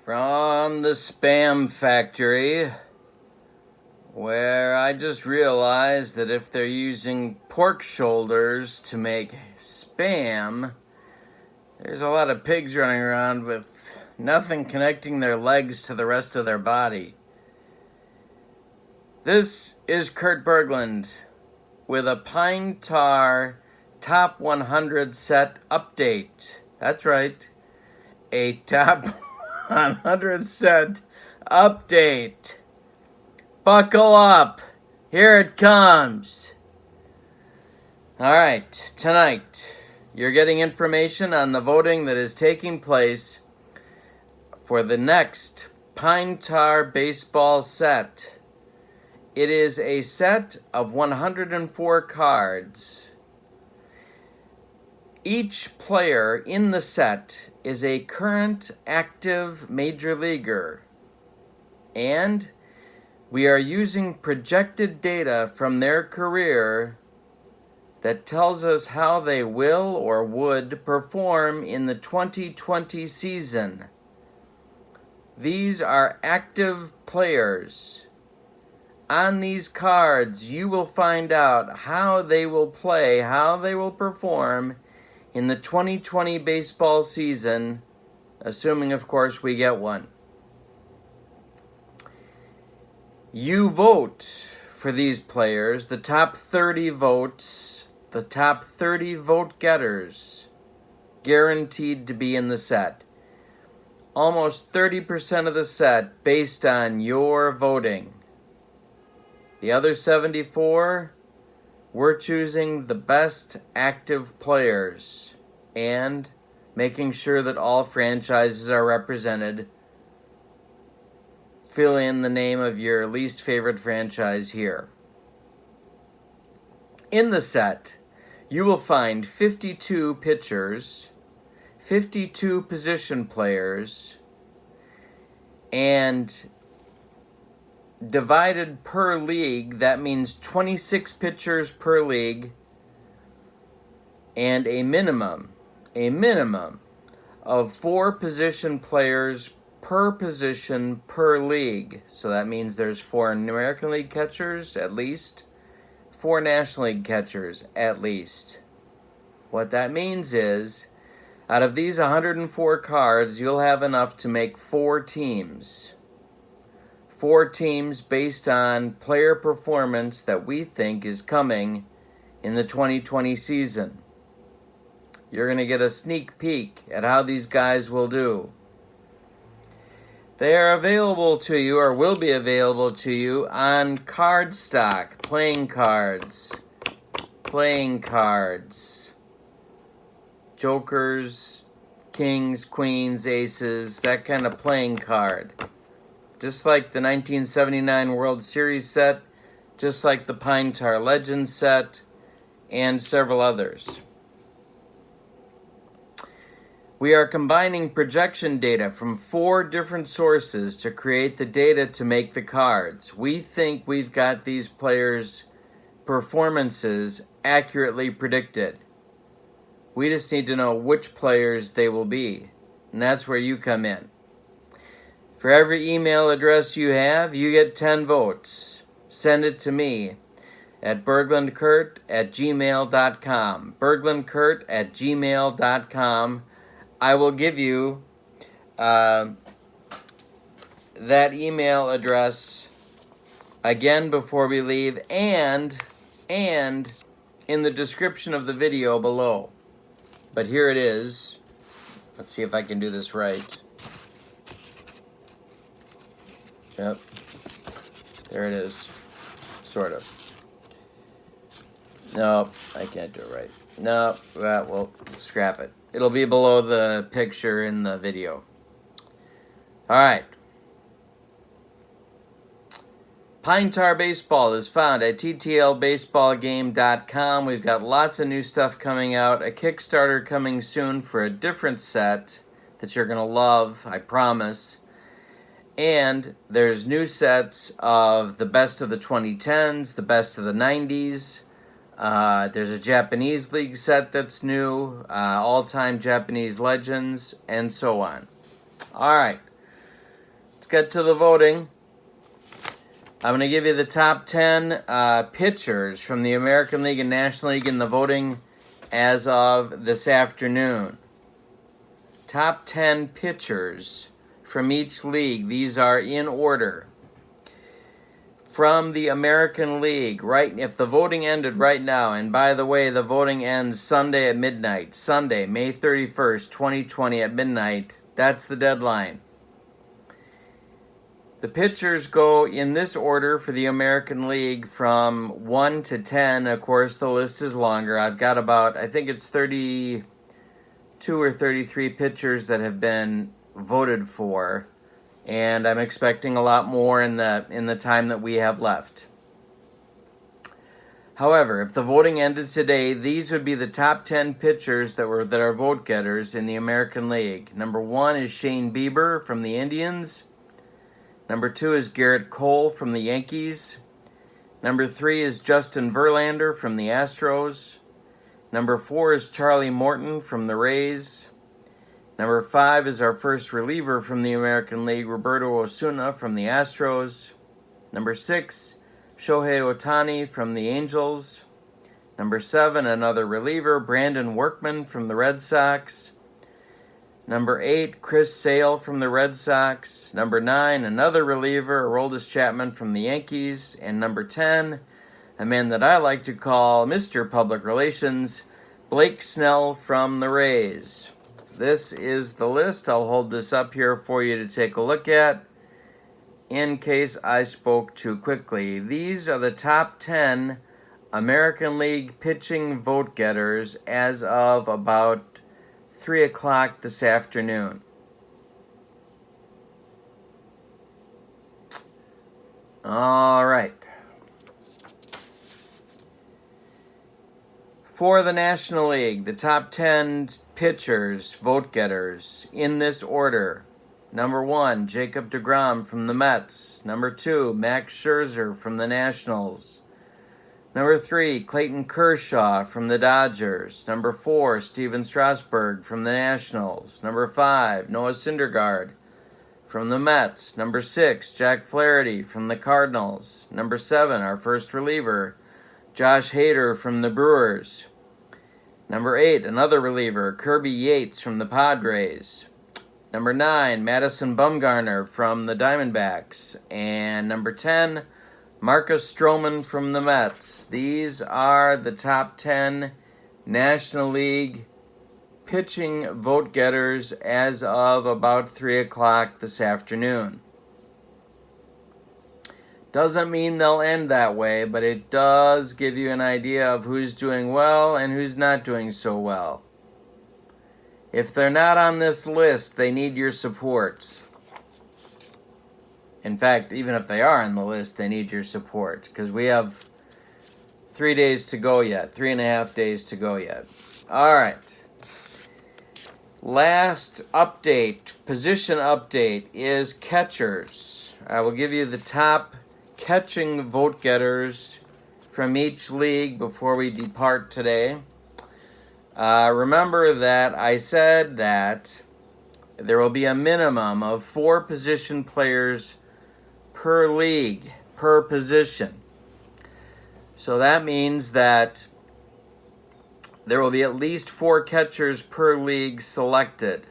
From the Spam Factory, where I just realized that if they're using pork shoulders to make Spam, there's a lot of pigs running around with nothing connecting their legs to the rest of their body. This is Kurt Berglund with a Pine Tar Top 100 set update. That's right, a Top 100 set update. Buckle up. Here it comes. All right, tonight you're getting information on the voting that is taking place for the next Pine Tar baseball set. It is a set of 104 cards. Each player in the set is a current active major leaguer, and we are using projected data from their career that tells us how they will or would perform in the 2020 season. These are active players. On these cards, you will find out how they will play, how they will perform in the 2020 baseball season, assuming, of course, we get one. You vote for these players, the top 30 votes, the top 30 vote getters, guaranteed to be in the set. Almost 30% of the set based on your voting. The other 74, we're choosing the best active players and making sure that all franchises are represented. Fill in the name of your least favorite franchise here. In the set, you will find 52 pitchers, 52 position players, and divided per league, that means 26 pitchers per league, and a minimum of 4 position players per position per league. So that means there's 4 American League catchers at least, 4 National League catchers at least. What that means is, out of these 104 cards, you'll have enough to make 4 teams. 4 teams based on player performance that we think is coming in the 2020 season. You're going to get a sneak peek at how these guys will do. They are available to you, or will be available to you, on Cardstock, playing cards, jokers, kings, queens, aces, that kind of playing card. Just like the 1979 World Series set, just like the Pine Tar Legends set, and several others. We are combining projection data from 4 different sources to create the data to make the cards. We think we've got these players' performances accurately predicted. We just need to know which players they will be, and that's where you come in. For every email address you have, you get 10 votes. Send it to me at berglundkurt@gmail.com. berglundkurt@gmail.com. I will give you that email address again before we leave, and in the description of the video below. But here it is. Let's see if I can do this right. Yep. There it is. Sort of. No, I can't do it right. No, well, scrap it. It'll be below the picture in the video. All right. Pine Tar Baseball is found at ttlbaseballgame.com. We've got lots of new stuff coming out. A Kickstarter coming soon for a different set that you're going to love, I promise. And there's new sets of the best of the 2010s, the best of the 90s. There's a Japanese League set that's new, all-time Japanese legends, and so on. All right. get to the voting. I'm going to give you the top 10 pitchers from the American League and National League in the voting as of this afternoon. Top 10 pitchers from each league. These are in order. From the American League, right? If the voting ended right now, and by the way, the voting ends Sunday at midnight. Sunday, May 31st, 2020 at midnight. That's the deadline. The pitchers go in this order for the American League from 1 to 10. Of course, the list is longer. I've got about, I think it's 32 or 33 pitchers that have been voted for, and I'm expecting a lot more in the time that we have left. However, if the voting ended today, these would be the top 10 pitchers that are vote getters in the American League. Number 1 is Shane Bieber from the Indians. Number 2 is Garrett Cole from the Yankees. Number 3 is Justin Verlander from the Astros. Number 4 is Charlie Morton from the Rays. Number 5 is our first reliever from the American League, Roberto Osuna from the Astros. Number 6, Shohei Ohtani from the Angels. Number 7, another reliever, Brandon Workman from the Red Sox. Number 8, Chris Sale from the Red Sox. Number 9, another reliever, Aroldis Chapman from the Yankees. And number 10, a man that I like to call Mr. Public Relations, Blake Snell from the Rays. This is the list. I'll hold this up here for you to take a look at in case I spoke too quickly. These are the top 10 American League pitching vote getters as of about 3 o'clock this afternoon. All right. For the National League, the top 10 pitchers, vote getters, in this order. Number 1, Jacob deGrom from the Mets. Number 2, Max Scherzer from the Nationals. Number 3, Clayton Kershaw from the Dodgers. Number 4, Steven Strasburg from the Nationals. Number 5, Noah Syndergaard from the Mets. Number 6, Jack Flaherty from the Cardinals. Number 7, our first reliever, Josh Hader from the Brewers. Number 8, another reliever, Kirby Yates from the Padres. Number 9, Madison Bumgarner from the Diamondbacks. And number 10, Marcus Stroman from the Mets. These are the top 10 National League pitching vote getters as of about 3 o'clock this afternoon. Doesn't mean they'll end that way, but it does give you an idea of who's doing well and who's not doing so well. If they're not on this list, they need your support. In fact, even if they are on the list, they need your support, because we have 3 days to go yet, 3.5 days to go yet. All right. Last update, position update, is catchers. I will give you the top catching vote getters from each league before we depart today. Remember that I said that there will be a minimum of 4 position players per league, per position. So that means that there will be at least 4 catchers per league selected.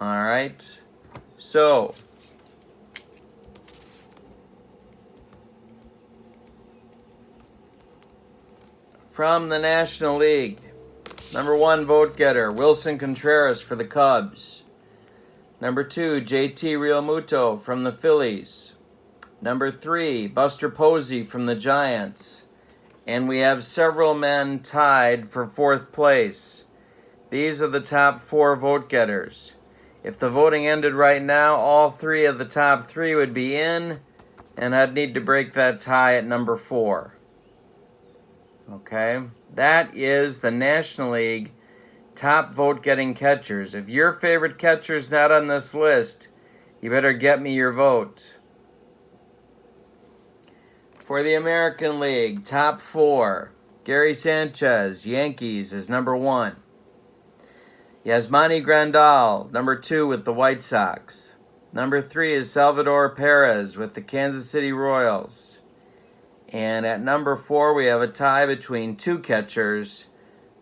All right. So from the National League, number 1 vote getter, Wilson Contreras for the Cubs. Number 2, JT Realmuto from the Phillies. Number 3, Buster Posey from the Giants. And we have several men tied for 4th place. These are the top 4 vote getters. If the voting ended right now, all 3 of the top 3 would be in, and I'd need to break that tie at number 4. Okay? That is the National League top vote-getting catchers. If your favorite catcher is not on this list, you better get me your vote. For the American League, top 4, Gary Sanchez, Yankees, is number 1. Yasmani Grandal, number 2 with the White Sox. Number 3 is Salvador Perez with the Kansas City Royals. And at number 4, we have a tie between two catchers,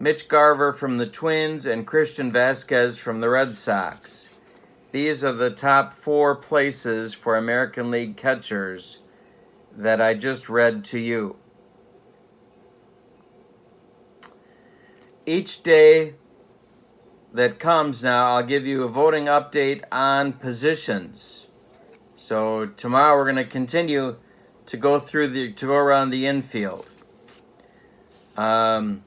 Mitch Garver from the Twins and Christian Vasquez from the Red Sox. These are the top 4 places for American League catchers that I just read to you. Each day that comes now, I'll give you a voting update on positions. So tomorrow we're going to continue to go around the infield. And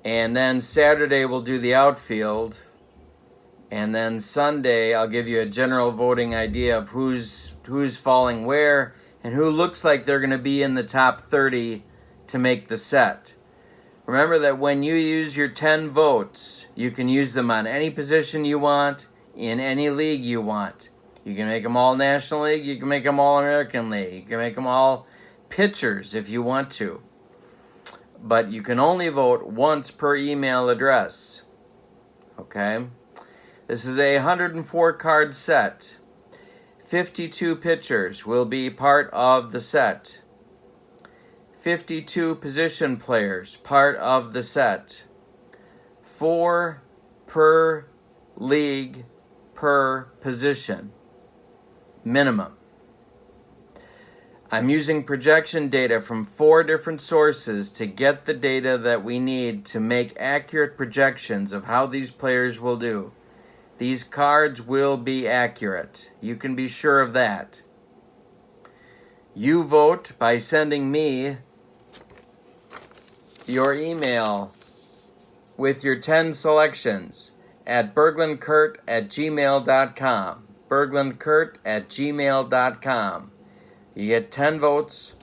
then Saturday we'll do the outfield. And then Sunday I'll give you a general voting idea of who's falling where and who looks like they're going to be in the top 30 to make the set. Remember that when you use your 10 votes, you can use them on any position you want, in any league you want. You can make them all National League, you can make them all American League, you can make them all pitchers if you want to. But you can only vote once per email address. Okay? This is a 104 card set. 52 pitchers will be part of the set. 52 position players, part of the set. 4 per league per position, minimum. I'm using projection data from 4 different sources to get the data that we need to make accurate projections of how these players will do. These cards will be accurate. You can be sure of that. You vote by sending me your email with your 10 selections at berglundkurt@gmail.com. berglundkurt@gmail.com. You get 10 votes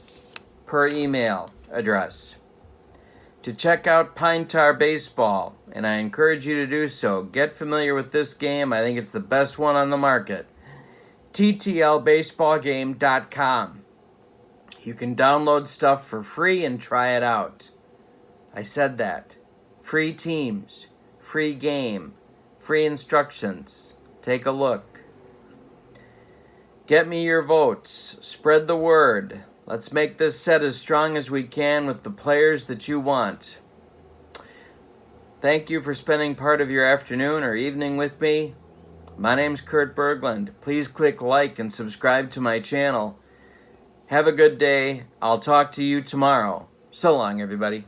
per email address. To check out Pine Tar Baseball, and I encourage you to do so, get familiar with this game. I think it's the best one on the market. TTLBaseballGame.com. You can download stuff for free and try it out. I said that. Free teams, free game, free instructions. Take a look. Get me your votes. Spread the word. Let's make this set as strong as we can with the players that you want. Thank you for spending part of your afternoon or evening with me. My name's Kurt Berglund. Please click like and subscribe to my channel. Have a good day. I'll talk to you tomorrow. So long, everybody.